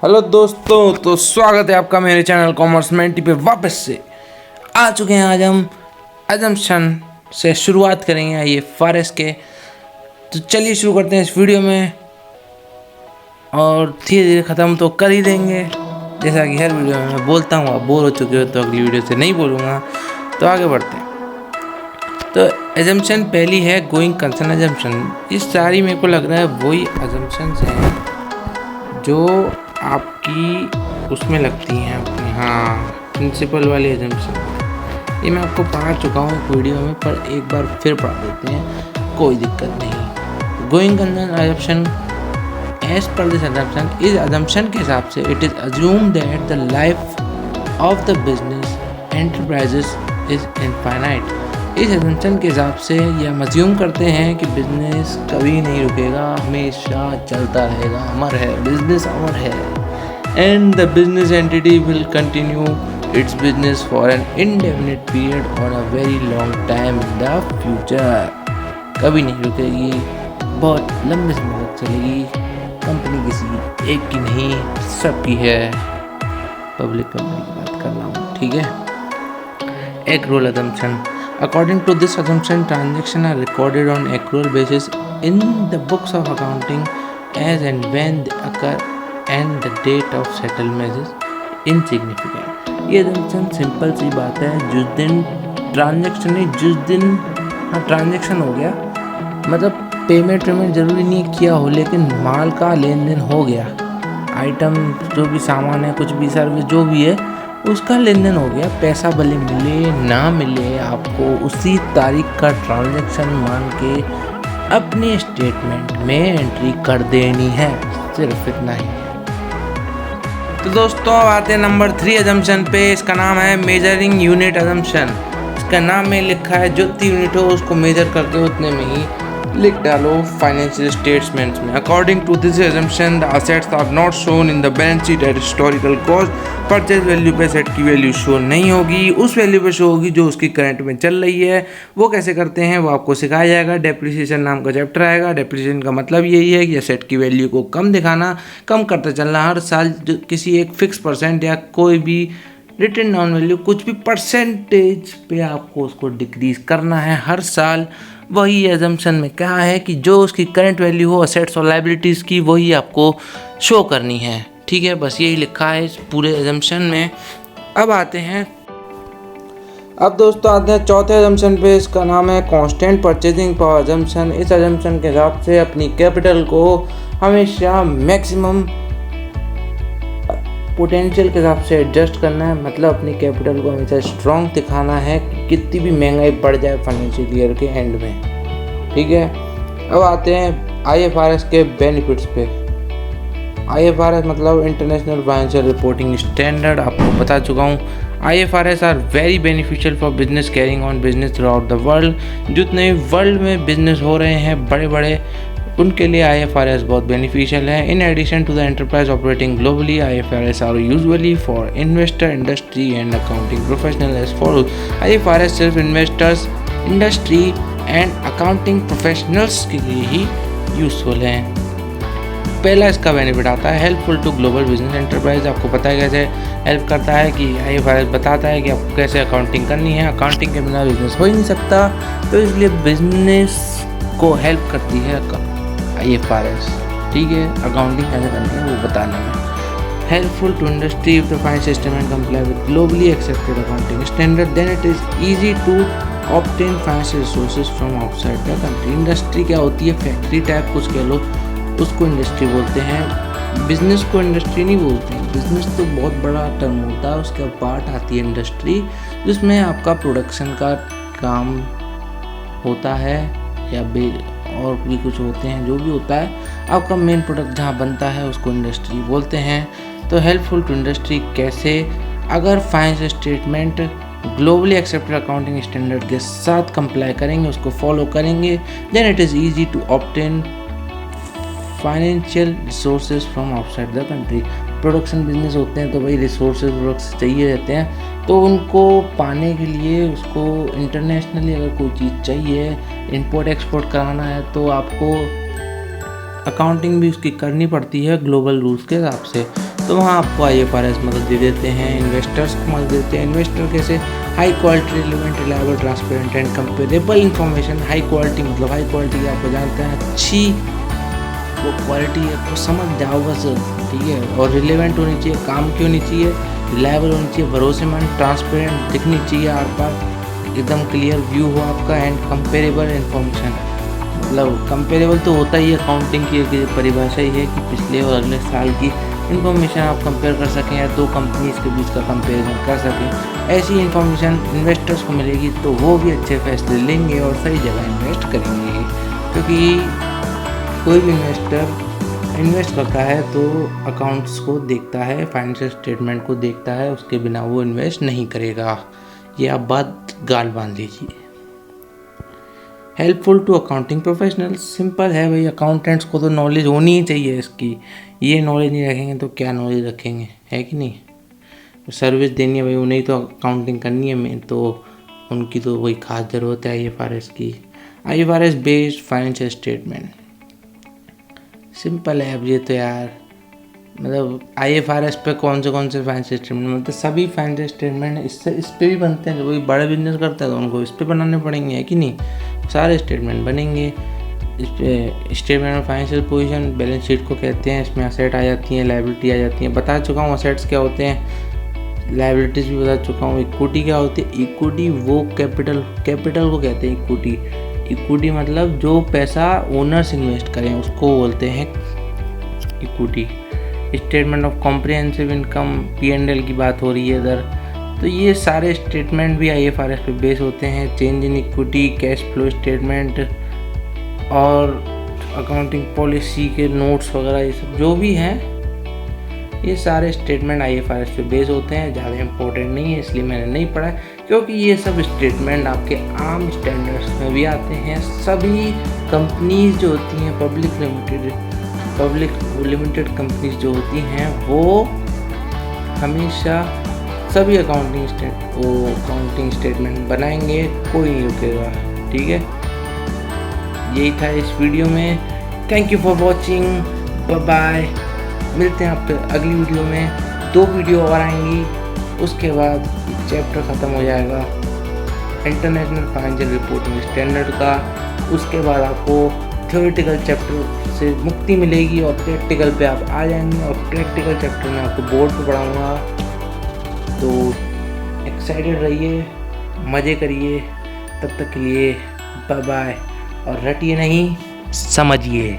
Hello दोस्तों, तो स्वागत है आपका मेरे चैनल कॉमर्स मेंटी पे। वापस से आ चुके हैं। आज हम अजम्पशन से शुरुआत करेंगे ये फॉरेस्ट के। तो चलिए शुरू करते हैं इस वीडियो में, और धीरे धीरे ख़त्म तो कर ही देंगे। जैसा कि हर वीडियो में मैं बोलता हूँ, आप बोर हो चुके हो तो अगली वीडियो से नहीं बोलूँगा। तो आगे बढ़ते हैं। तो अजम्पशन पहली है गोइंग कंसर्न अजम्पशन। इस सारी मेरे को लग रहा है वही अजम्पशंस हैं जो आपकी उसमें लगती हैं अपनी, प्रिंसिपल वाली एजम्पशन। ये मैं आपको पढ़ा चुका हूँ एक वीडियो में, पर एक बार फिर पढ़ा देते हैं, कोई दिक्कत नहीं। Going concern assumption as per this assumption, इस अजम्पशन के हिसाब से it is assume that the life of the business enterprises is infinite. इस एजम्पशन के हिसाब से ये हम अज्यूम करते हैं कि बिजनेस कभी नहीं रुकेगा, हमेशा चलता रहेगा, अमर है, बिजनेस अमर है। And the business entity will continue its business for an indefinite period on a very long time in the future. कभी नहीं रुकेगी, बहुत लंबे समय तक चलेगी। कंपनी किसी एक की नहीं, सबकी है। पब्लिक कंपनी की बात कर रहा हूँ, ठीक है। Accrual assumption. According to this assumption, transactions are recorded on accrual basis in the books of accounting as and when they occur, and the date of settlement is insignificant. ये assumption simple सी बात है। जिस दिन transaction हो गया, मतलब payment जरूरी नहीं किया हो, लेकिन माल का लेन देन हो गया, आइटम जो भी सामान है, कुछ भी सर्विस जो भी है, उसका लेन देन हो गया। पैसा भले मिले ना मिले, आपको उसी तारीख का ट्रांजैक्शन मान के अपने स्टेटमेंट में एंट्री कर देनी है, सिर्फ इतना ही। तो दोस्तों अब आते हैं नंबर 3 अजम्पशन पे। इसका नाम है मेजरिंग यूनिट अजम्पशन। इसका नाम में लिखा है जितनी यूनिट हो उसको मेजर करके उतने में ही लिख डालो फाइनेंशियल स्टेटमेंट्स में। According to this assumption the assets are not shown in the balance sheet at historical cost. Purchase value पे सेट की वैल्यू शो नहीं होगी, उस वैल्यू पे शो होगी जो उसकी करंट में चल रही है। वो कैसे करते हैं वो आपको सिखाया जाएगा। डेप्रिसिएशन नाम का चैप्टर आएगा। डेप्रिसिएशन का मतलब यही है कि असेट की वैल्यू को कम दिखाना, कम करते चलना। हर साल किसी एक फिक्स परसेंट या कोई भी रिटन डाउन वैल्यू, कुछ भी परसेंटेज पे आपको उसको डिक्रीज करना है हर साल। वही एजम्पशन में कहा है कि जो उसकी करंट वैल्यू हो असेट्स और लायबिलिटीज़ की, वही आपको शो करनी है, ठीक है। बस यही लिखा है इस पूरे एजम्पशन में। अब आते हैं चौथे एजम्पशन पे। इसका नाम है कांस्टेंट परचेजिंग पावर एजम्पशन। इस एजम्पशन के हिसाब से अपनी कैपिटल को हमेशा मैक्सिमम पोटेंशियल के हिसाब से एडजस्ट करना है, मतलब अपनी कैपिटल को हमेशा स्ट्रॉन्ग दिखाना है, कितनी भी महंगाई बढ़ जाए फाइनेंशियल ईयर के एंड में, ठीक है। अब आते हैं IFRS के बेनिफिट्स पे। IFRS मतलब इंटरनेशनल फाइनेंशियल रिपोर्टिंग स्टैंडर्ड, आपको बता चुका हूँ। IFRS are very beneficial for business carrying on business throughout the world. जितने वर्ल्ड में बिजनेस हो रहे हैं बड़े बड़े, उनके लिए IFRS बहुत बेनिफिशियल है। In addition to the enterprise operating globally, IFRS are usually for investor, industry and accounting professional as follows. IFRS सिर्फ investors, industry and accounting professionals के लिए ही यूजफुल है। पहला इसका बेनिफिट आता है helpful to global business enterprise. आपको पता है कैसे हेल्प करता है कि IFRS बताता है कि आपको कैसे अकाउंटिंग करनी है। अकाउंटिंग के बिना बिजनेस हो ही नहीं सकता, तो इसलिए बिजनेस को हेल्प करती है IFRS, ठीक है। अकाउंटिंग कैसे करनी है वो बताने में। Helpful to industry if the financial statement comply with globally accepted accounting standard, then it is easy to obtain financial resources from outside the country. Industry क्या होती है? फैक्ट्री टाइप कुछ कह लो, उसको इंडस्ट्री बोलते हैं। बिजनेस को इंडस्ट्री नहीं बोलते हैं। बिजनेस तो बहुत बड़ा टर्म होता है, उसके पार्ट आती है इंडस्ट्री, जिसमें आपका प्रोडक्शन का काम होता है या और भी कुछ होते हैं, जो भी होता है आपका मेन प्रोडक्ट जहाँ बनता है उसको इंडस्ट्री बोलते हैं। तो हेल्पफुल टू इंडस्ट्री कैसे? अगर financial statement globally accepted accounting standard के साथ कंप्लाई करेंगे, उसको फॉलो करेंगे, then it is easy to obtain financial resources from outside the country. Production business होते हैं तो भाई रिसोर्सेज चाहिए रहते हैं, तो उनको पाने के लिए उसको इंटरनेशनली अगर कोई चीज़ चाहिए, इंपोर्ट एक्सपोर्ट कराना है, तो आपको अकाउंटिंग भी उसकी करनी पड़ती है ग्लोबल रूल्स के हिसाब से। तो वहाँ आपको IFRS मदद दे देते हैं, इन्वेस्टर्स को मदद देते हैं। इन्वेस्टर कैसे? High quality, relevant, reliable, transparent and comparable information. High quality मतलब हाई क्वालिटी आपको जानते हैं, अच्छी वो क्वालिटी आपको समझ जाओ बस, ठीक है। और रिलेवेंट होनी चाहिए, काम की होनी चाहिए, रिलायबल होनी चाहिए, भरोसेमंद, ट्रांसपेरेंट दिखनी चाहिए, आर पार एकदम क्लियर व्यू हो आपका, एंड कंपेरेबल इन्फॉर्मेशन। मतलब कंपेरेबल तो होता ही अकाउंटिंग की परिभाषा ही है कि पिछले और अगले साल की इन्फॉर्मेशन आप कंपेयर कर सकें या दो कंपनीज़ के बीच का कंपेरिजन कर सकें। ऐसी इन्फॉर्मेशन इन्वेस्टर्स को मिलेगी तो वो भी अच्छे फैसले लेंगे और सही जगह इन्वेस्ट करेंगे, क्योंकि कोई भी इन्वेस्टर इन्वेस्ट करता है तो अकाउंट्स को देखता है, फाइनेंशियल स्टेटमेंट को देखता है, उसके बिना वो इन्वेस्ट नहीं करेगा। ये आप बात गाल बांध लीजिए। Helpful to accounting professionals, simple है भाई, अकाउंटेंट्स को तो नॉलेज होनी ही चाहिए इसकी। ये नॉलेज नहीं रखेंगे तो क्या नॉलेज रखेंगे, है कि नहीं। तो सर्विस देनी है भाई, उन्हें तो अकाउंटिंग करनी है मेन, तो उनकी तो वही खास ज़रूरत है IFRS की। IFRS based financial statement, simple है अब ये तो यार। मतलब IFRS पे कौन से फाइनेंशियल स्टेटमेंट, मतलब सभी फाइनेंशियल स्टेटमेंट इस पे भी बनते हैं। जो कोई बड़ा बिजनेस करता है तो उनको इस पे बनाने पड़ेंगे, है कि नहीं। सारे स्टेटमेंट बनेंगे इस पे। Statement of financial position balance sheet को कहते हैं। इसमें असेट आ जाती हैं, लायबिलिटी आ जाती हैं। बता चुका हूँ असेट्स क्या होते हैं, लायबिलिटीज़ भी बता चुका हूँ। इक्विटी क्या होती है? इक्विटी वो कैपिटल को कहते हैं इक्विटी। इक्विटी मतलब जो पैसा ओनर्स इन्वेस्ट करें उसको बोलते हैं equity. Statement of comprehensive income, P&L की बात हो रही है इधर। तो ये सारे स्टेटमेंट भी IFRS पे बेस होते हैं। Change in equity, cash flow statement और अकाउंटिंग पॉलिसी के नोट्स वगैरह, ये सब जो भी हैं, ये सारे स्टेटमेंट IFRS पे बेस होते हैं। ज़्यादा इम्पोर्टेंट नहीं है इसलिए मैंने नहीं पढ़ा, क्योंकि ये सब स्टेटमेंट आपके आम स्टैंडर्ड्स में भी आते हैं। सभी कंपनीज जो होती हैं पब्लिक लिमिटेड कंपनीज जो होती हैं वो हमेशा सभी अकाउंटिंग स्टेटमेंट बनाएंगे, कोई नहीं रुकेगा, ठीक है। यही था इस वीडियो में। Thank you for watching, bye bye. मिलते हैं आपके अगली वीडियो में। 2 वीडियो और आएंगी, उसके बाद चैप्टर ख़त्म हो जाएगा इंटरनेशनल फाइनेंशियल रिपोर्टिंग स्टैंडर्ड का। उसके बाद आपको थ्योरेटिकल चैप्टर से मुक्ति मिलेगी और प्रैक्टिकल पे आप आ जाएंगे, और प्रैक्टिकल चैप्टर में आपको बोर्ड पे पढ़ाऊँगा। तो एक्साइटेड रहिए, मज़े करिए। तब तक के लिए बाय बाय, और रटिए नहीं, समझिए।